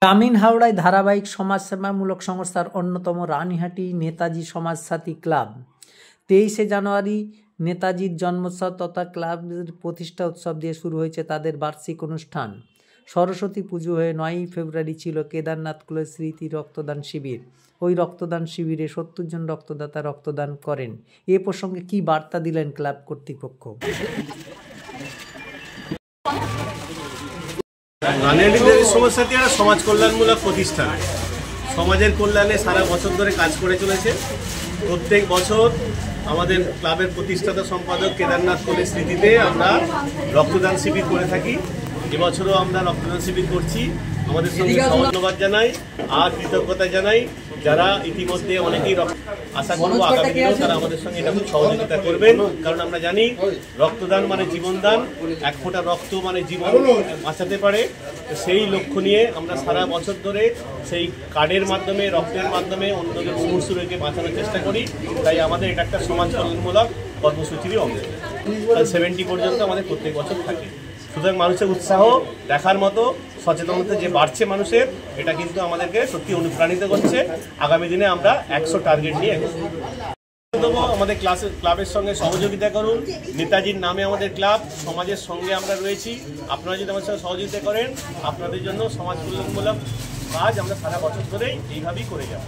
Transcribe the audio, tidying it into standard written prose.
গ্রামীণ হাওড়ায় ধারাবাহিক সমাজসেবামূলক সংস্থার অন্যতম রানীহাটি নেতাজি সমাজসাথী ক্লাব 23শে জানুয়ারি নেতাজির জন্মোৎসব তথা ক্লাবের প্রতিষ্ঠা উৎসব দিয়ে শুরু হয়েছে তাদের বার্ষিক অনুষ্ঠান। সরস্বতী পুজো হয়ে 9ই ফেব্রুয়ারি ছিল কেদারনাথ কুলের স্মৃতি রক্তদান শিবির। ওই রক্তদান শিবিরে 70 জন রক্তদাতা রক্তদান করেন। এ প্রসঙ্গে কি বার্তা দিলেন ক্লাব কর্তৃপক্ষ? রানীহাটি নেতাজি সমাজসাথী একটা সমাজ কল্যাণমূলক প্রতিষ্ঠান, সমাজের কল্যাণে সারা বছর ধরে কাজ করে চলেছে। প্রত্যেক বছর আমাদের ক্লাবের প্রতিষ্ঠাতা সম্পাদক কেদারনাথ কোলের স্মৃতিতে আমরা রক্তদান শিবির করে থাকি। এবছরও আমরা রক্তদান শিবির করছি। আমাদের সঙ্গে ধন্যবাদ জানাই আর কৃতজ্ঞতা জানাই যারা ইতিমধ্যে অনেকেই আশা করবো আগামী দিনেও তারা আমাদের সঙ্গে এটা খুব সহযোগিতা করবেন, কারণ আমরা জানি রক্তদান মানে জীবনদান, এক ফোঁটা রক্ত মানে জীবন বাঁচাতে পারে। সেই লক্ষ্য নিয়ে আমরা সারা বছর ধরে সেই কার্ডের মাধ্যমে রক্তের মাধ্যমে অন্যদের মুমূর্ষু রোগীকে বাঁচানোর চেষ্টা করি। তাই আমাদের এটা একটা সমাজ কল্যাণমূলক কর্মসূচিরই অঙ্গ। 70 পর্যন্ত আমাদের প্রত্যেক বছর থাকে। সুতরাং মানুষের উৎসাহ দেখার মতো, সচেতনতা যে বাড়ছে মানুষের, এটা কিন্তু আমাদেরকে সত্যি অনুপ্রাণিত করছে। আগামী দিনে আমরা 100 টার্গেট নিয়ে দেবো। আমাদের ক্লাবের সঙ্গে সহযোগিতা করুন। নেতাজির নামে আমাদের ক্লাব, সমাজের সঙ্গে আমরা রয়েছি। আপনারা যদি আমাদের সঙ্গে সহযোগিতা করেন, আপনাদের জন্য সমাজ কল্যাণমূলক কাজ আমরা সারা বছর ধরেই এইভাবেই করে যাব।